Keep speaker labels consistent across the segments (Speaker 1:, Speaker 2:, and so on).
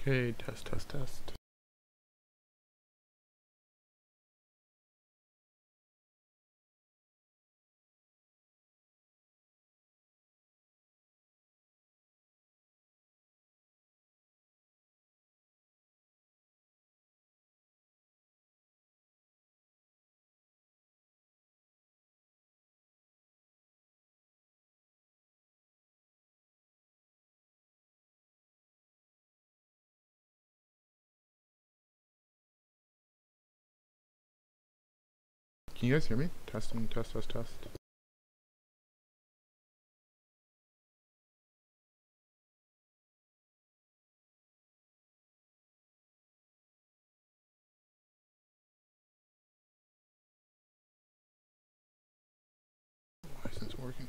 Speaker 1: Okay, test, test, test. Can you guys hear me? Testing, test, test, test. Why isn't it working?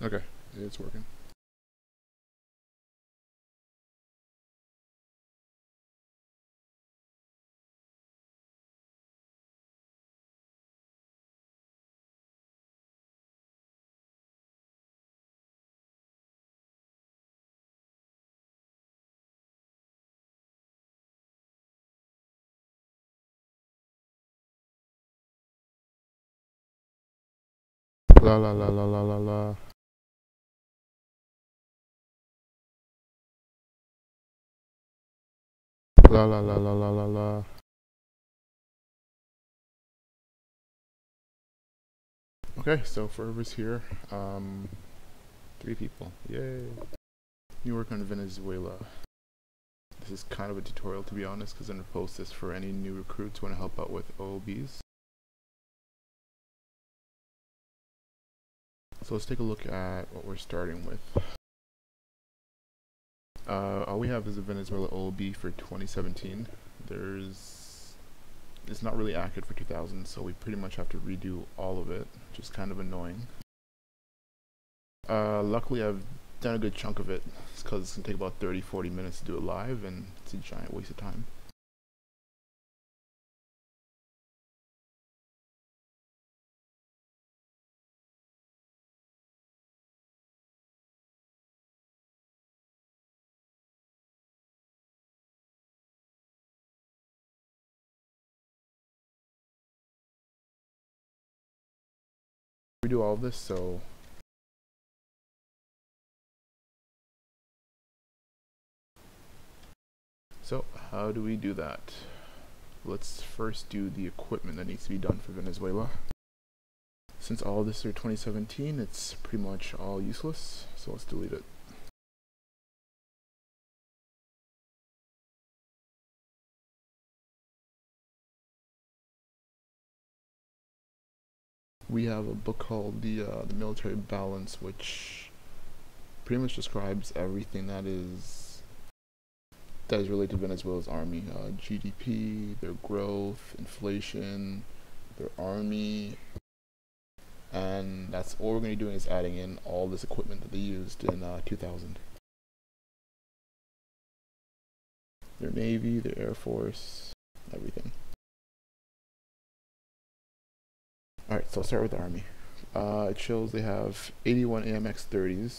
Speaker 1: Okay, it's working. La la la la la la la. La la la la la la la. Okay, so forever's here. 3 people. Yay. New work on Venezuela. This is kind of a tutorial, to be honest, because I'm going to post this for any new recruits who want to help out with OOBs. So let's take a look at what we're starting with. All we have is a Venezuela OOB for 2017. It's not really accurate for 2000, so we pretty much have to redo all of it, which is kind of annoying. Luckily I've done a good chunk of it. It's because it's going to take about 30-40 minutes to do it live, and it's a giant waste of time. We do all of this, so how do we do that? Let's first do the equipment that needs to be done for Venezuela. Since all of this are 2017, it's pretty much all useless, so let's delete it. We have a book called the Military Balance, which pretty much describes everything that is related to Venezuela's army. GDP, their growth, inflation, their army, and that's all we're going to be doing is adding in all this equipment that they used in 2000. Their Navy, their Air Force, everything. Alright, so I'll start with the Army. It shows they have 81 AMX-30s.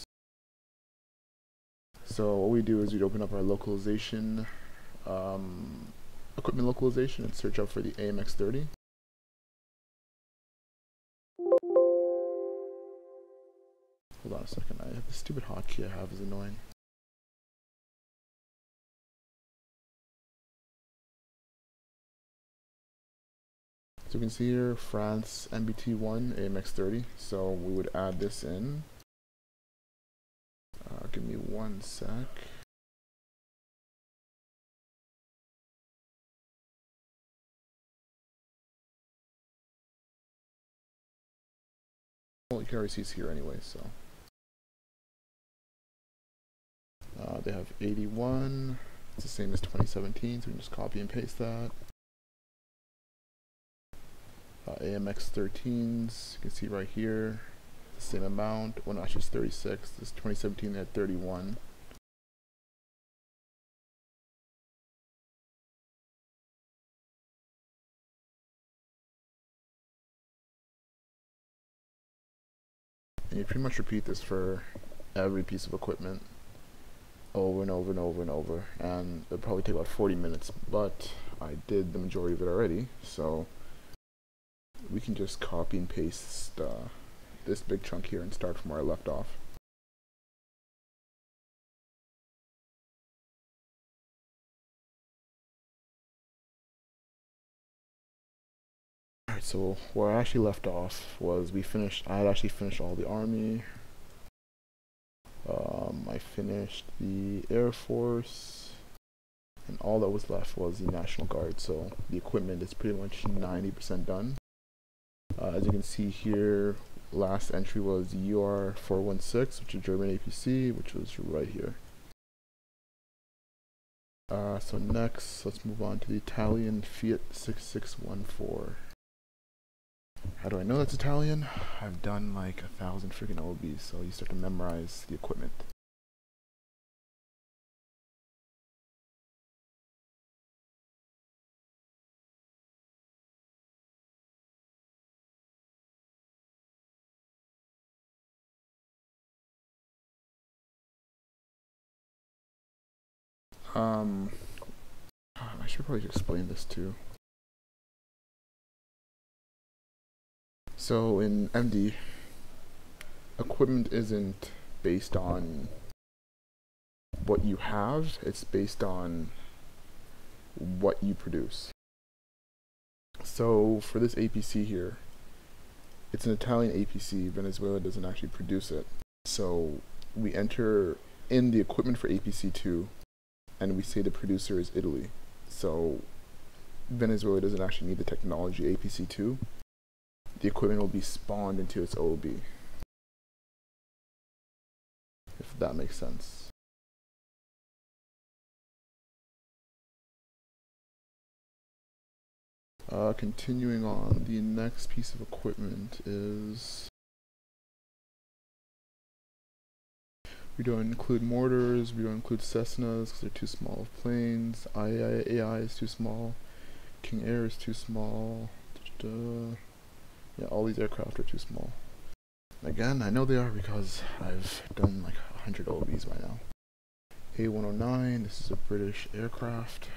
Speaker 1: So what we do is we'd open up our localization, equipment localization, and search up for the AMX-30. Hold on a second, I have this stupid hotkey I have is annoying. So you can see here, France MBT1 AMX-30. So we would add this in. Give me one sec. Well, you can already see it's here anyway, so. They have 81. It's the same as 2017, so we can just copy and paste that. AMX 13s, you can see right here, the same amount. Well, no, actually it's 36. This 2017 they had 31. And you pretty much repeat this for every piece of equipment over and over and over and over, and it'll probably take about 40 minutes, but I did the majority of it already, so we can just copy and paste this big chunk here and start from where I left off. Alright, so where I actually left off was I had actually finished all the Army. I finished the Air Force, and all that was left was the National Guard, so the equipment is pretty much 90% done. As you can see here, last entry was the UR416, which is German APC, which was right here. So next, let's move on to the Italian Fiat 6614. How do I know that's Italian? I've done like 1,000 freaking OBs, so you start to memorize the equipment. I should probably explain this too. So in MD, equipment isn't based on what you have, it's based on what you produce. So for this APC here, it's an Italian APC, Venezuela doesn't actually produce it. So we enter in the equipment for APC2, and we say the producer is Italy. So Venezuela doesn't actually need the technology APC2. The equipment will be spawned into its OOB, if that makes sense. Continuing on, the next piece of equipment is, we don't include mortars, we don't include Cessnas because they're too small of planes, AI is too small, King Air is too small, yeah, all these aircraft are too small. Again, I know they are because I've done like 100 OBs by now. A109, this is a British aircraft.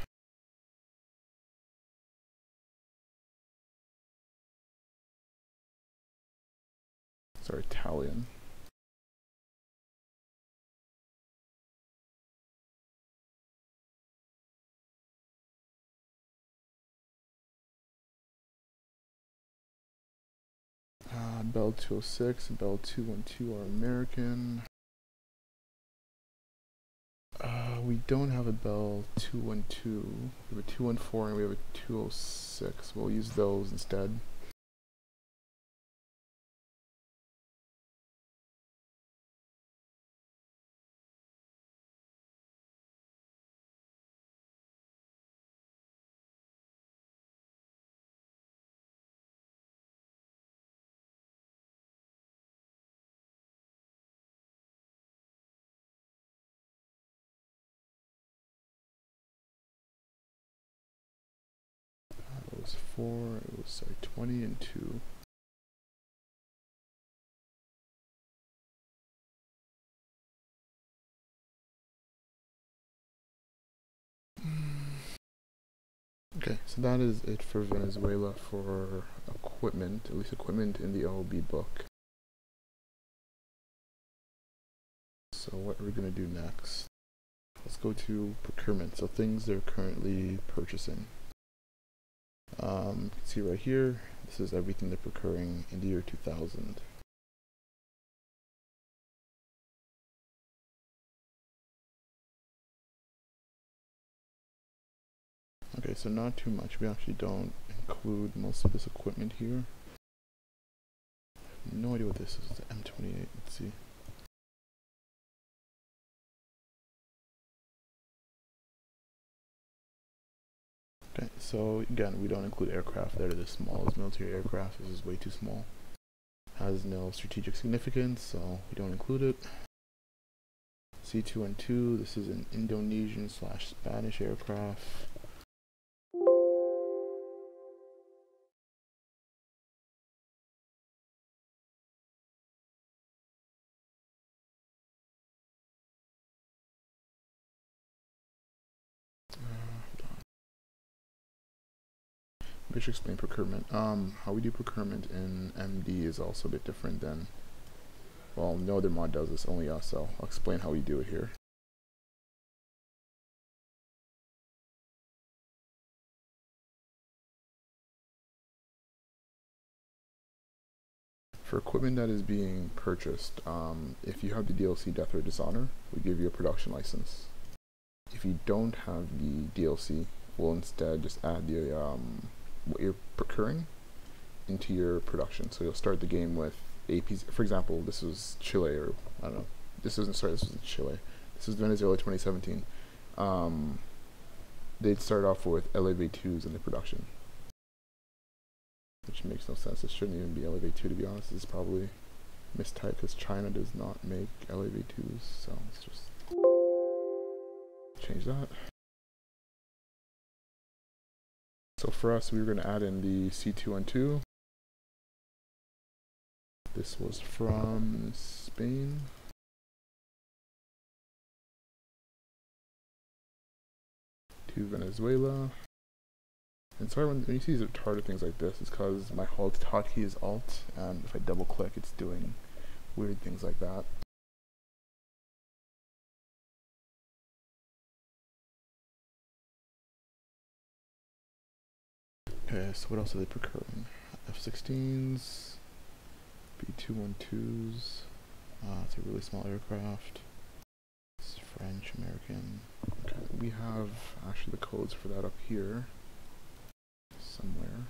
Speaker 1: Sorry, Italian. Bell 206 and Bell 212 are American. We don't have a Bell 212. We have a 214 and we have a 206. We'll use those instead. It was 4, it was sorry, 20 and 2. Okay, so that is it for Venezuela for equipment, at least equipment in the OOB book. So what are we going to do next? Let's go to procurement, so things they're currently purchasing. You can see right here, this is everything they're procuring in the year 2000. Okay, so not too much. We actually don't include most of this equipment here. No idea what this is. The M28. Let's see. Okay, so again, we don't include aircraft that are this small as military aircraft. This is way too small. Has no strategic significance, so we don't include it. C212, this is an Indonesian / Spanish aircraft. I should explain procurement. How we do procurement in MD is also a bit different than, well, no other mod does this, only us, so I'll explain how we do it here. For equipment that is being purchased, if you have the DLC Death or Dishonor, we give you a production license. If you don't have the DLC, we'll instead just add the what you're procuring into your production. So you'll start the game with APs. For example, this was Chile, or I don't know. This was Chile. This was Venezuela 2017. They'd start off with LAV2s in the production, which makes no sense. It shouldn't even be LAV2, to be honest. It's probably mistyped because China does not make LAV2s. So let's just change that. So for us, we were going to add in the C212. This was from Spain. To Venezuela. And sorry when you see these retarded things like this, it's because my hotkey is Alt, and if I double click, it's doing weird things like that. Okay, so what else are they procuring? F-16s, B-212s, it's a really small aircraft. It's French, American. Okay, we have actually the codes for that up here somewhere.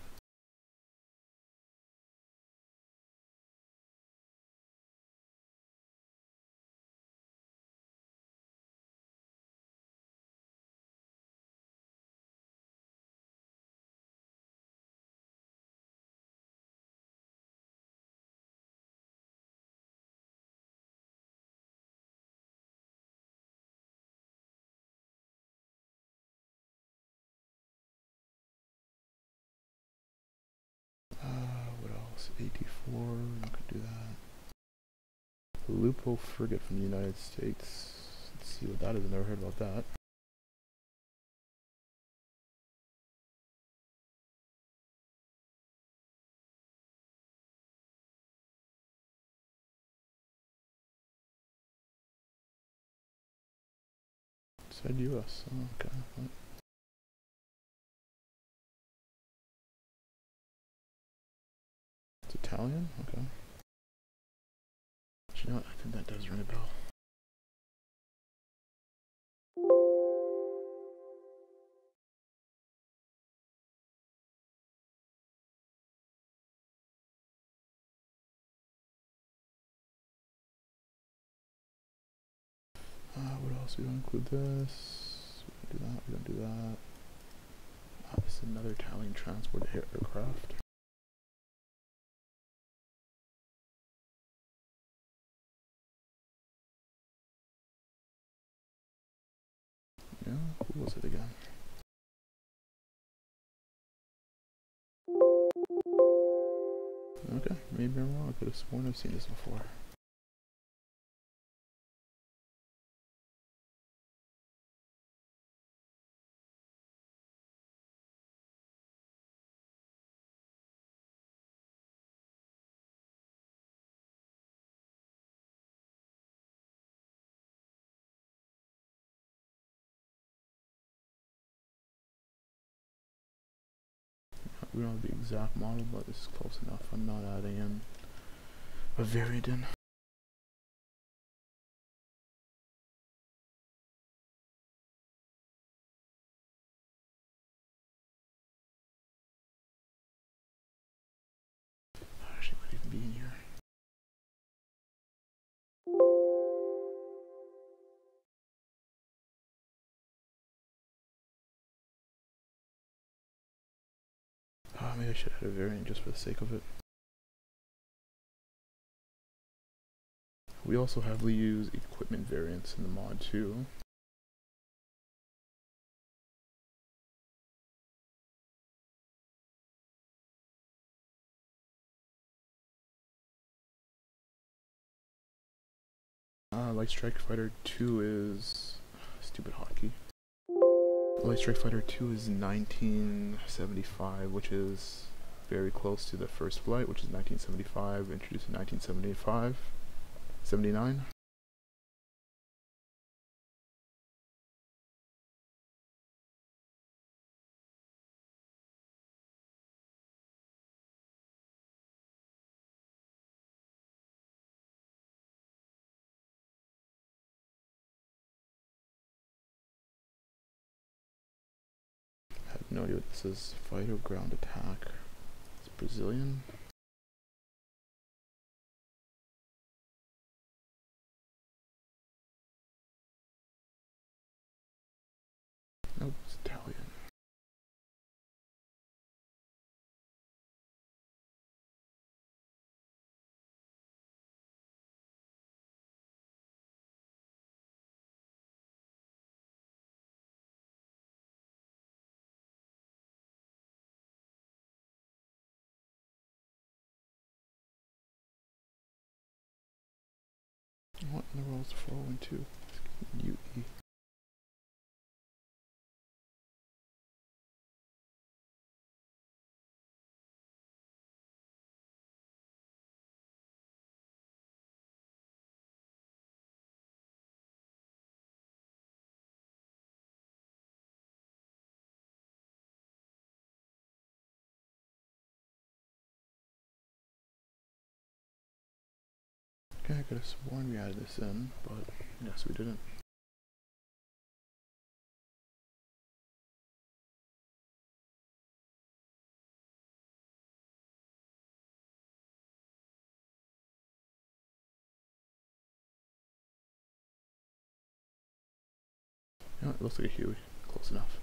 Speaker 1: What else? 84, not gonna do that. Lupo frigate from the United States. Let's see what that is. I've never heard about that. Said US. Oh, okay. What? It's Italian? Okay. But you know what? I think that does ring a bell. What else? We don't include this. We don't do that. We don't do that. This is another Italian transport aircraft. Yeah, who was it again? Okay, maybe I'm wrong. I could have sworn I've seen this before. We don't have the exact model, but this is close enough. I'm not adding in a variant in. Actually, might even be in here. Maybe I should add a variant just for the sake of it. We also heavily use equipment variants in the mod too. Light Strike Fighter 2 is... stupid hotkey. Light Strike Fighter 2 is 1975, which is very close to the first flight, which is 1975, introduced in 1975, 79. I have no idea what this is. Fighter ground attack. It's Brazilian. Nope, it's Italian. What in the world is the 412? UE. Okay, I could have sworn we added this in, but yes, we didn't. You know, it looks like a Huey. Close enough.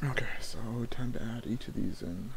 Speaker 1: Okay, so time to add each of these in.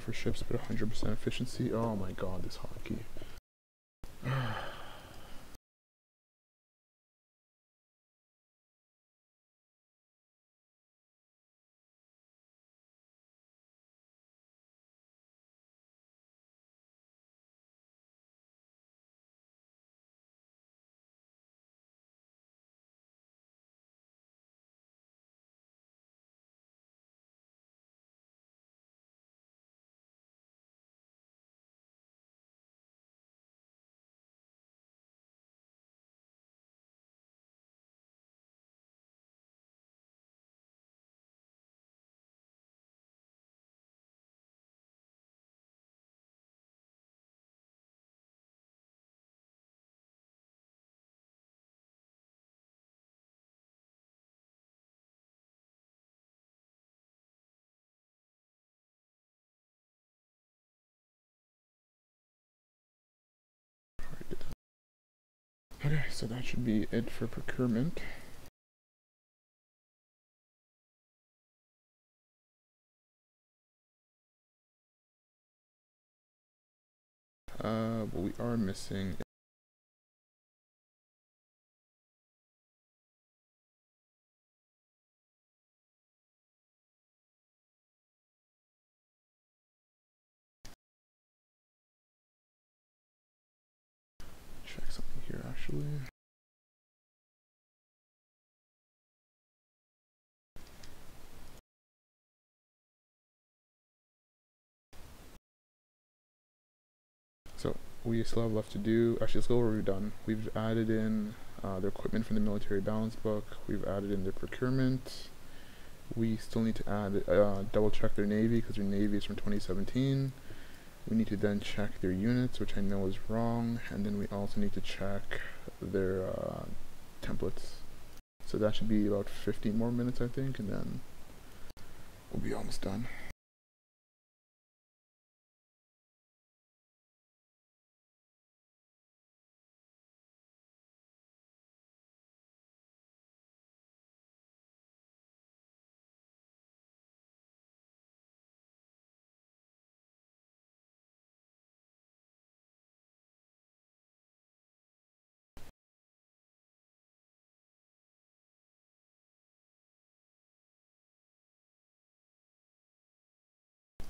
Speaker 1: For ships, but 100% efficiency. Oh my god, this hotkey. Okay, so that should be it for procurement. What we are missing. Check something here actually. So we still have left to do. Actually, let's go over what we've done. We've added in the equipment from the military balance book. We've added in the procurement. We still need to add double check their navy because their navy is from 2017. We need to then check their units, which I know is wrong, and then we also need to check their templates. So that should be about 15 more minutes, I think, and then we'll be almost done.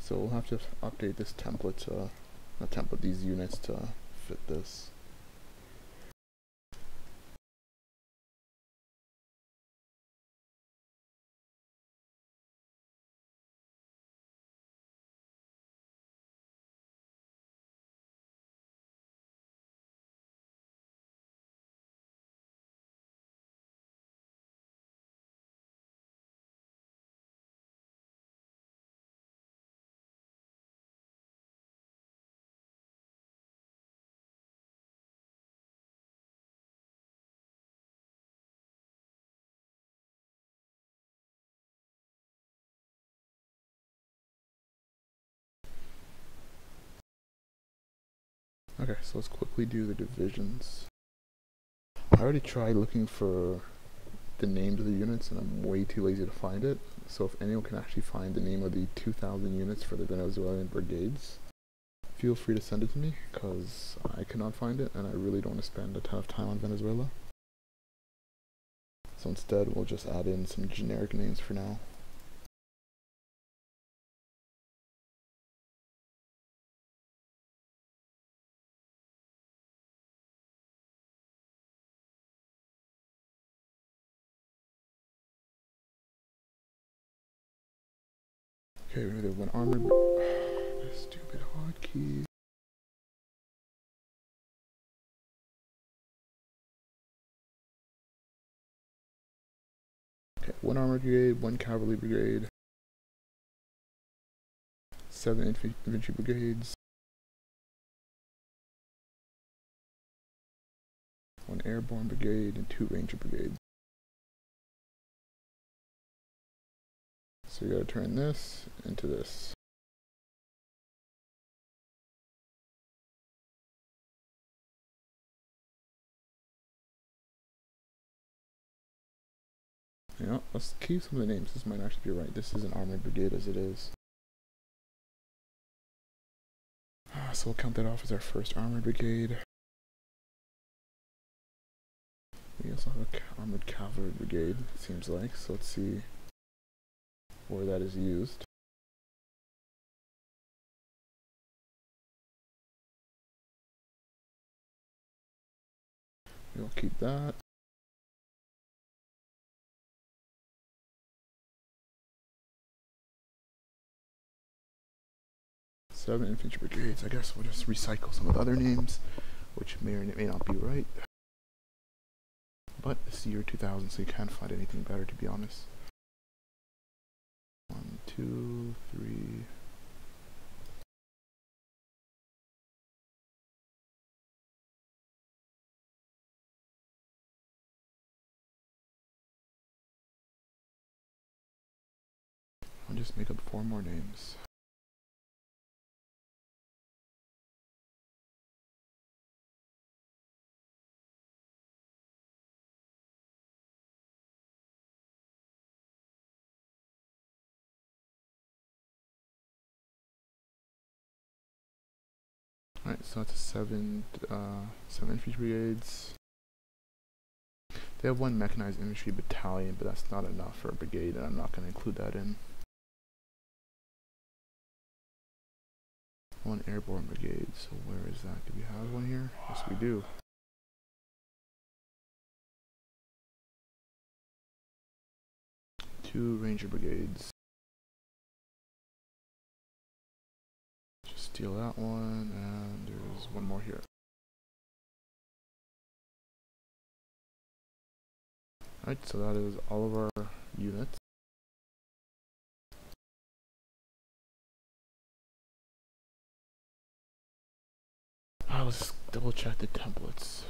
Speaker 1: So we'll have to update this template to, not template, these units to fit this. Okay, so let's quickly do the divisions. I already tried looking for the names of the units and I'm way too lazy to find it. So if anyone can actually find the name of the 2,000 units for the Venezuelan brigades, feel free to send it to me because I cannot find it and I really don't want to spend a ton of time on Venezuela. So instead we'll just add in some generic names for now. Okay, we have one armored stupid hotkey. Okay, one armored brigade, one cavalry brigade, 7 infantry brigades, one airborne brigade, and 2 ranger brigades. So you gotta turn this into this. You know, let's keep some of the names. This might actually be right. This is an armored brigade as it is. So we'll count that off as our first armored brigade. We also have an armored cavalry brigade, it seems like. So let's see where that is used. We'll keep that. Seven infantry brigades. I guess we'll just recycle some of the other names, which may or may not be right. But it's the year 2000, so you can't find anything better, to be honest. 1, 2, 3. I'll just make up 4 more names. Alright, so that's seven infantry brigades. They have one mechanized infantry battalion, but that's not enough for a brigade, and I'm not going to include that in. One airborne brigade, so where is that? Do we have one here? Yes, we do. Two ranger brigades. Just steal that one, and there's one more here. Alright, so that is all of our units. Let's double check the templates.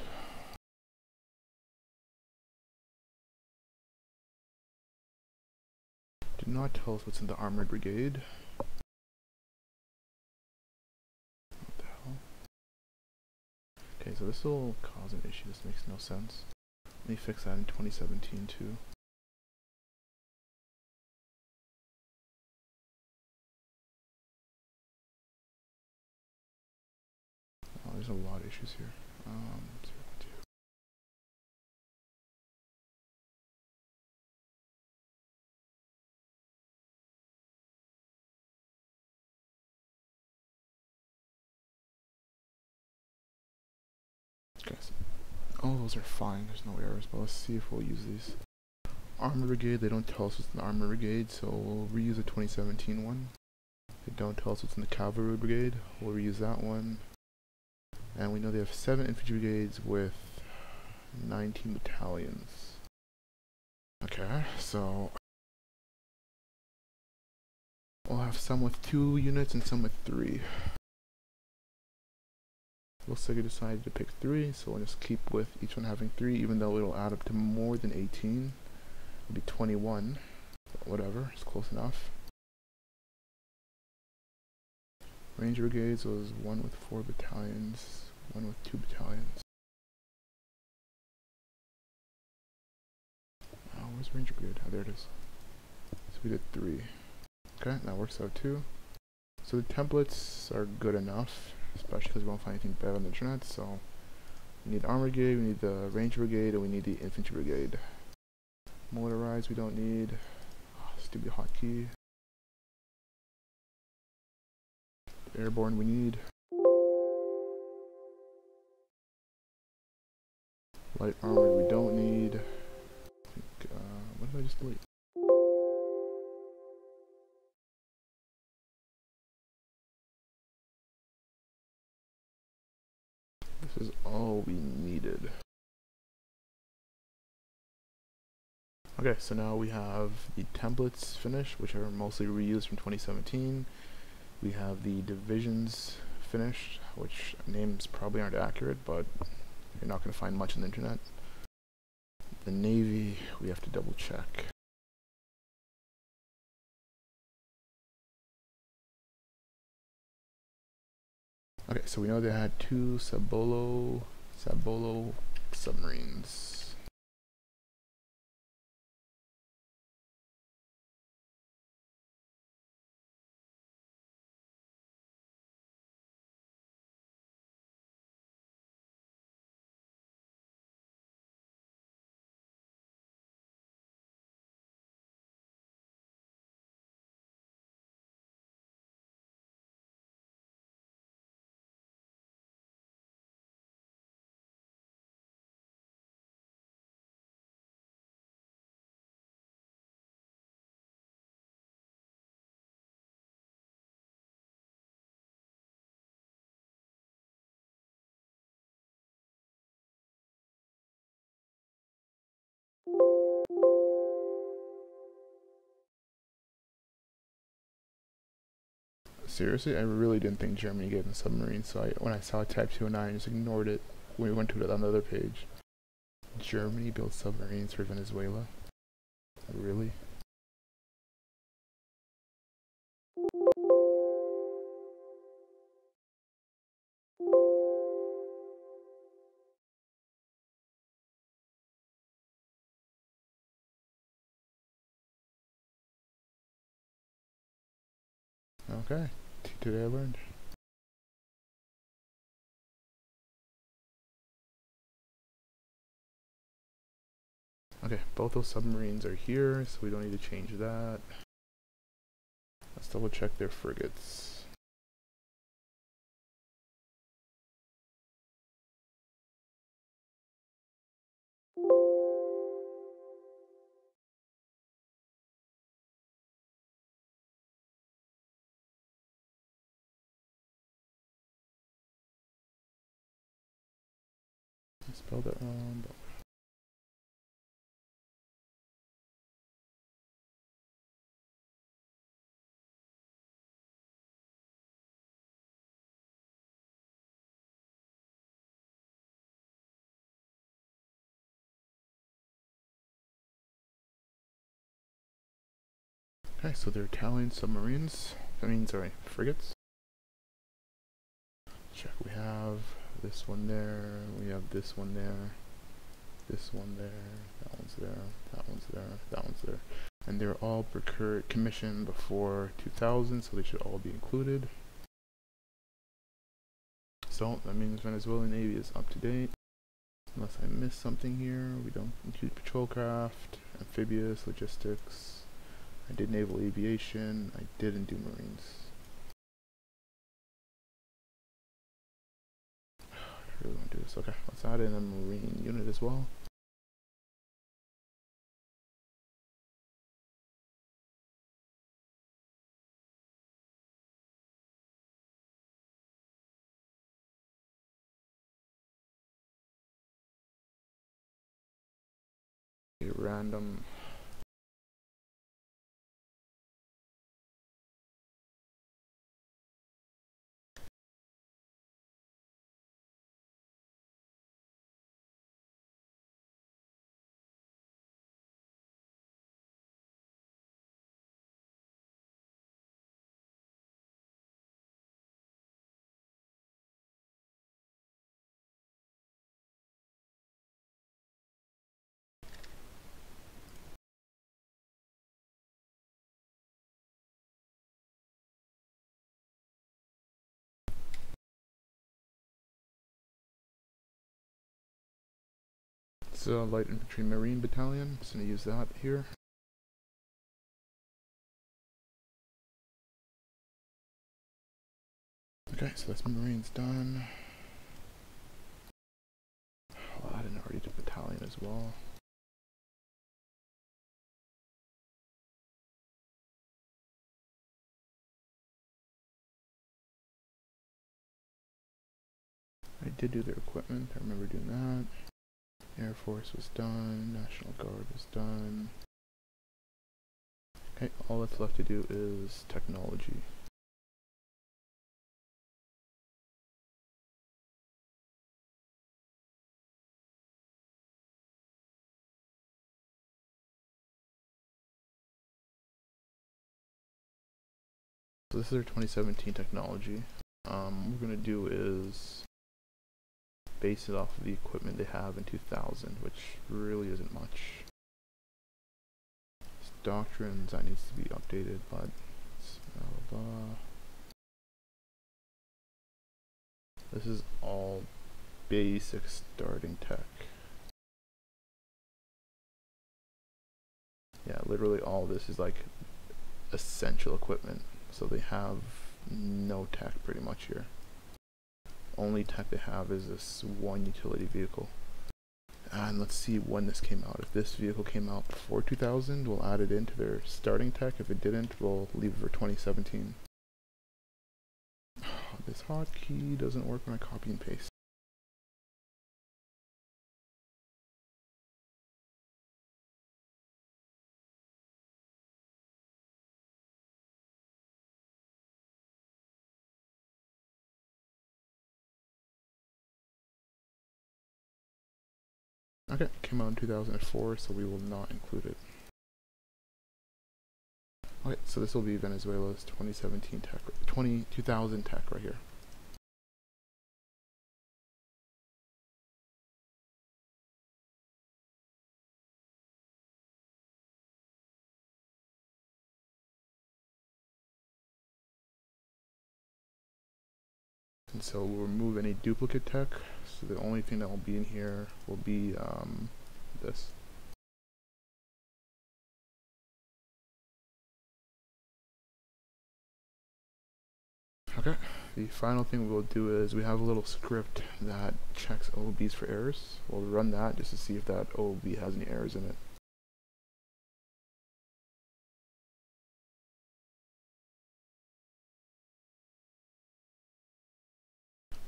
Speaker 1: Did not tell us what's in the armored brigade. What the hell? Okay, so this will cause an issue. This makes no sense. Let me fix that in 2017 too. Oh, there's a lot of issues here. 0.2. Okay, so all those are fine. There's no errors, but let's see if we'll use these. Armor brigade, they don't tell us what's in the armor brigade, so we'll reuse the 2017 one. They don't tell us what's in the cavalry brigade, we'll reuse that one. And we know they have 7 infantry brigades with 19 battalions. Okay, so we'll have some with 2 units and some with 3. Looks like I decided to pick 3, so we'll just keep with each one having 3, even though it'll add up to more than 18. It'll be 21. But whatever, it's close enough. Ranger brigades was 1 with 4 battalions, 1 with 2 battalions. Oh, where's Ranger brigade? Oh, there it is. So we did 3. Okay, that works out too. So the templates are good enough, especially because we won't find anything better on the internet. So we need armor brigade, we need the ranger brigade, and we need the infantry brigade. Motorized we don't need. Oh, stupid hotkey. Airborne we need. Light armored we don't need. I think, what did I just delete? This is all we needed. Okay, so now we have the templates finished, which are mostly reused from 2017. We have the divisions finished, which names probably aren't accurate, but you're not going to find much on the internet. The Navy, we have to double check. Okay, so we know they had 2 Sabolo submarines. Seriously, I really didn't think Germany gave them submarines, so when I saw Type 209, I just ignored it when we went to it on the other page. Germany built submarines for Venezuela? Really? Okay, today I learned. Okay, both those submarines are here, so we don't need to change that. Let's double check their frigates. I spelled it wrong, but okay, so they're Italian submarines. I mean, sorry, frigates. Check, we have this one there, we have this one there, this one there, that one's there, that one's there, that one's there. And they're all commissioned before 2000, so they should all be included. So that means Venezuelan Navy is up to date. Unless I missed something here, we don't include patrol craft, amphibious, logistics. I did naval aviation, I didn't do marines. I really want to do this. Okay, let's add in a marine unit as well. A random. It's a light infantry marine battalion, so I'm gonna use that here. Okay, so that's marines done. I'll add an already to battalion as well. I did do their equipment, I remember doing that. Air Force was done, National Guard was done. Okay, all that's left to do is technology. So this is our 2017 technology. What we're going to do is base it off of the equipment they have in 2000, which really isn't much. Doctrines, that needs to be updated, but this is all basic starting tech. Yeah, literally all this is like essential equipment, so they have no tech pretty much here. Only tech they have is this one utility vehicle. And let's see when this came out. If this vehicle came out before 2000, we'll add it into their starting tech. If it didn't, we'll leave it for 2017. This hotkey doesn't work when I copy and paste. Okay, came out in 2004, so we will not include it. Okay, so this will be Venezuela's 2017 tech, 2000 tech right here. And so we'll remove any duplicate tech, so the only thing that will be in here will be this. Okay, the final thing we'll do is we have a little script that checks OOBs for errors. We'll run that just to see if that OOB has any errors in it.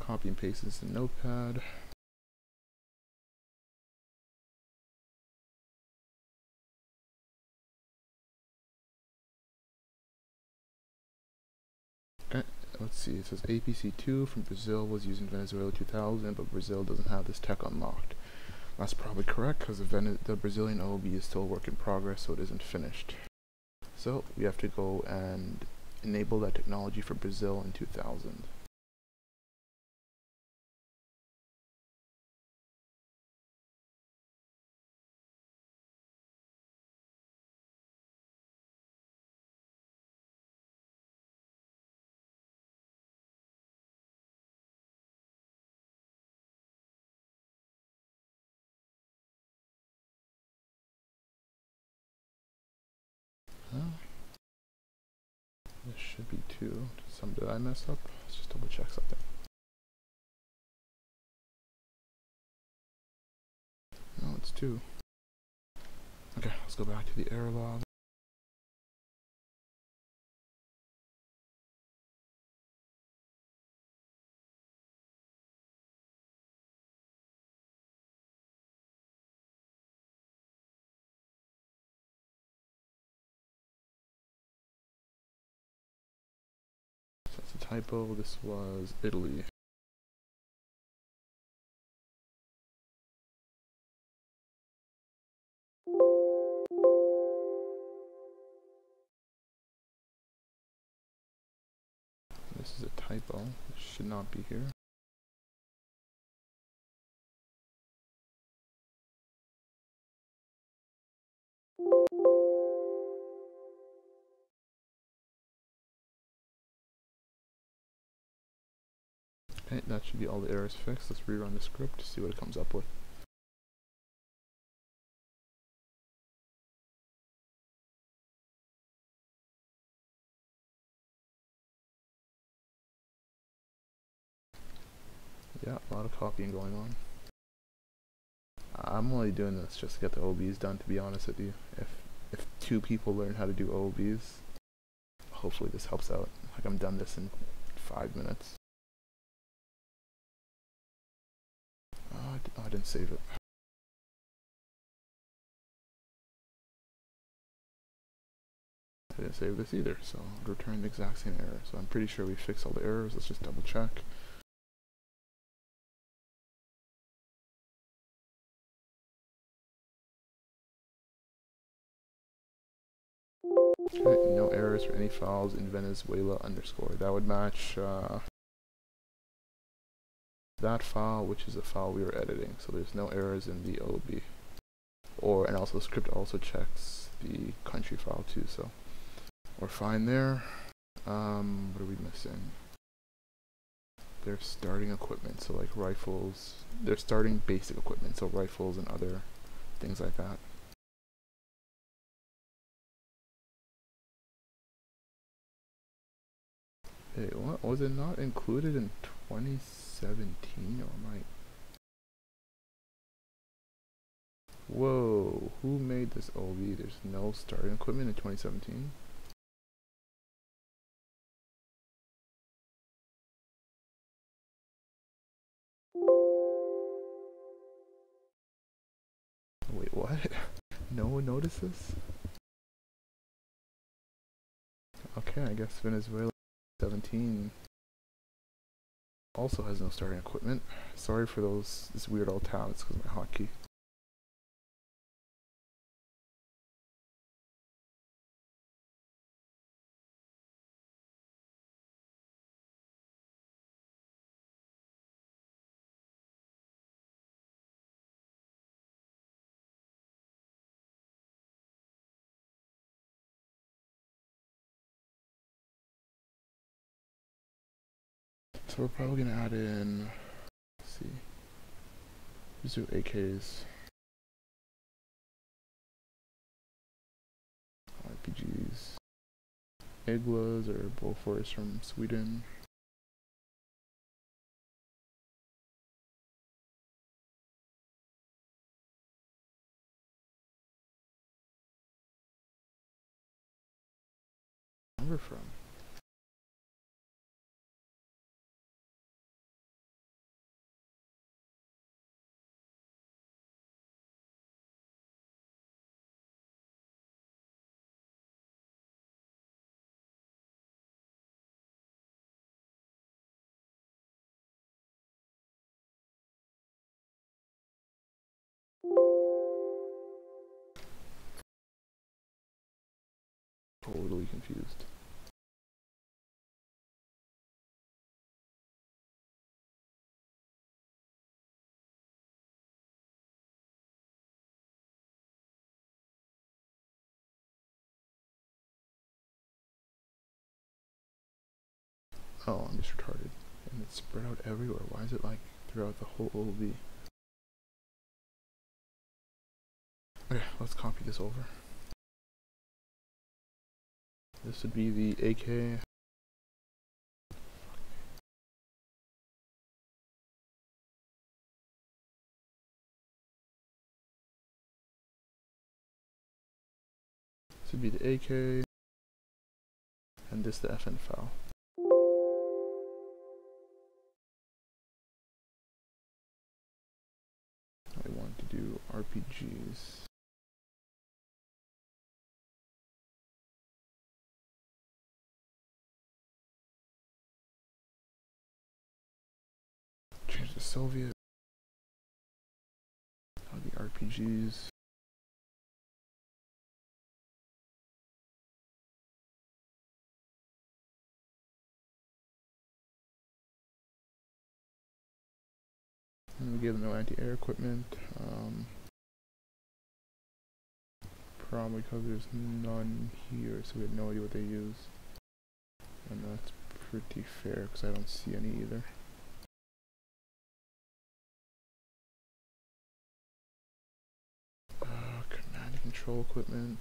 Speaker 1: Copy and paste this in Notepad. Okay, let's see, it says APC2 from Brazil was used in Venezuela 2000, but Brazil doesn't have this tech unlocked. That's probably correct because the Brazilian OOB is still a work in progress, so it isn't finished. So we have to go and enable that technology for Brazil in 2000. This should be 2. Did I mess up? Let's just double check something. No, it's 2. Okay, let's go back to the error log. So that's a typo. This was Italy. This is a typo. It should not be here. Okay, that should be all the errors fixed. Let's rerun the script to see what it comes up with. Yeah, a lot of copying going on. I'm only doing this just to get the OOBs done, to be honest with you. If 2 people learn how to do OOBs, hopefully this helps out. Like, I'm done this in 5 minutes. Oh, I didn't save it. I didn't save this either, so I'll return the exact same error. So I'm pretty sure we fixed all the errors. Let's just double check. Okay, no errors for any files in Venezuela _. That would match that file, which is a file we were editing. So there's no errors in the OOB. And also the script also checks the country file too, so we're fine there. What are we missing? They're starting equipment, so like rifles. They're starting basic equipment, so rifles and other things like that. Hey, what? Was it not included in 2017, or am I? Whoa, who made this OOB? There's no starting equipment in 2017? Wait, what? No one notices? Okay, I guess Venezuela 17 also has no starting equipment. Sorry for this weird old town, it's because of my hotkey. So we're probably gonna add in, let's see, let's do AKs, RPGs, Iglas or Bofors from Sweden. server from? Totally confused. Oh, I'm just retarded. And it's spread out everywhere. Why is it like throughout the whole OLB? Okay, let's copy this over. This would be the AK. This would be the AK. And this the FN file. I want to do RPGs. Change the Soviet. The RPGs. And we give them no anti-air equipment. Probably because there's none here, so we have no idea what they use. And that's pretty fair because I don't see any either. Command and control equipment.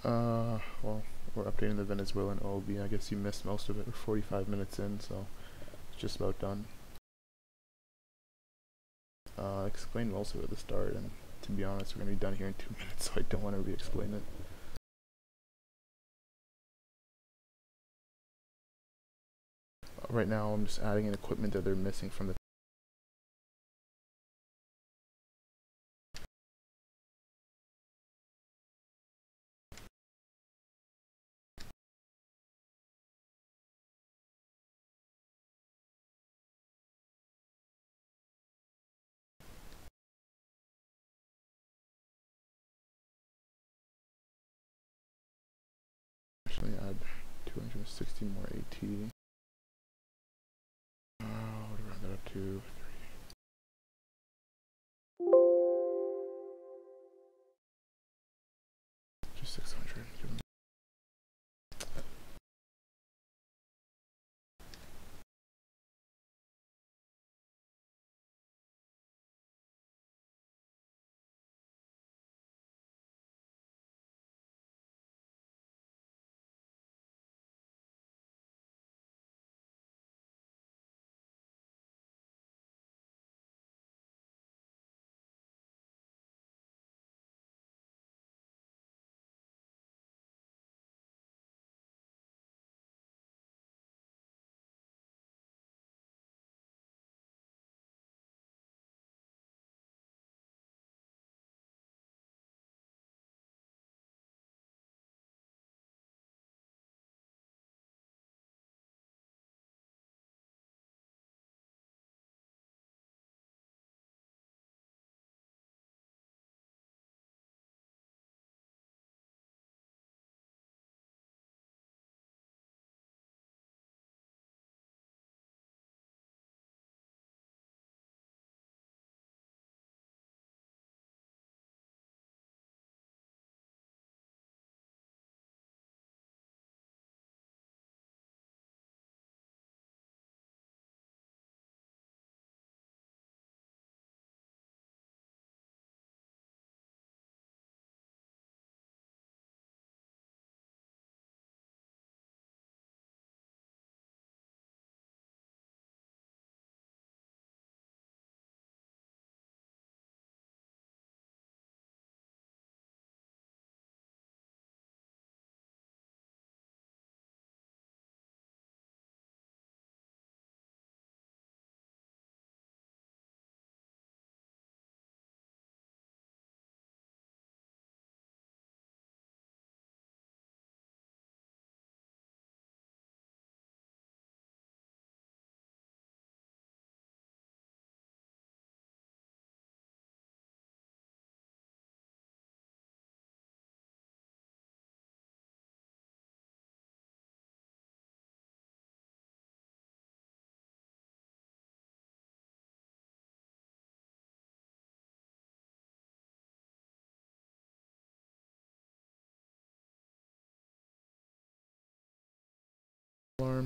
Speaker 1: Well, we're updating the Venezuelan OLB. I guess you missed most of it. We're 45 minutes in, so it's just about done. I explained most of it at the start, and to be honest, we're going to be done here in 2 minutes, so I don't want to re-explain it. Right now, I'm just adding in equipment that they're missing from the actually add 260 more AT. What do I round that up to?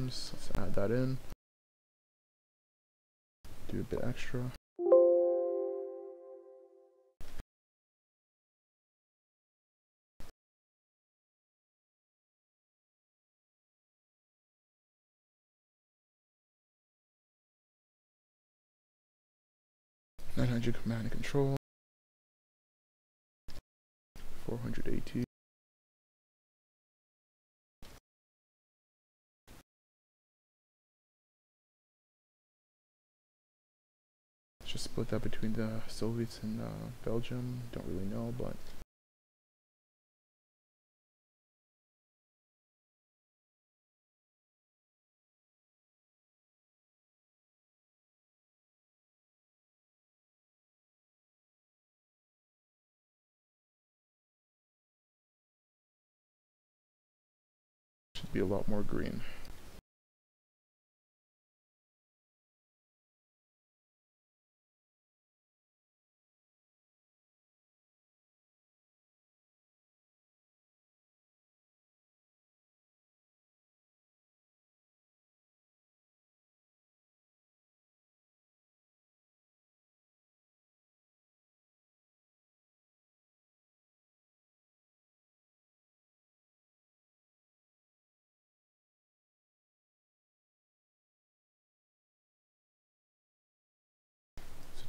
Speaker 1: times. Let's add that in. Do a bit extra. .900 command and control. 400 AT. Let's just split that between the Soviets and Belgium. Don't really know, but should be a lot more green.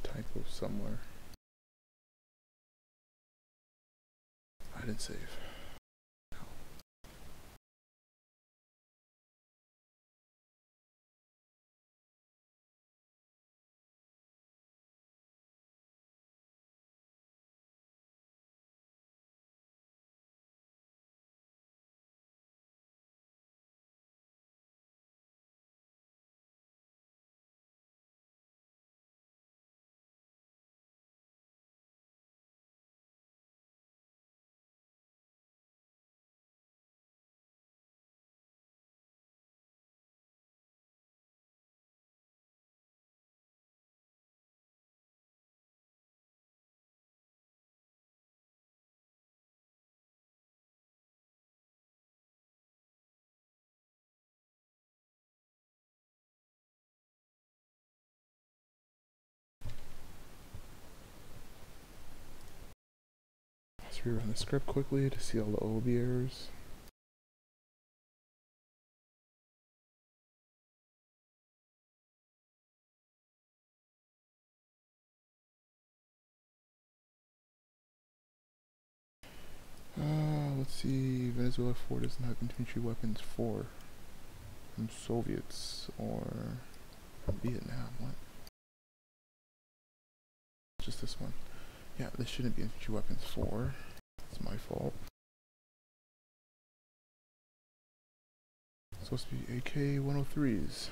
Speaker 1: Typo somewhere. I didn't save. No. Let's rerun the script quickly to see all the OB errors. Let's see, Venezuela 4 doesn't have infantry weapons 4 from Soviets or from Vietnam. What? Just this one. Yeah, this shouldn't be infantry weapons 4. It's my fault. It's supposed to be AK-103s.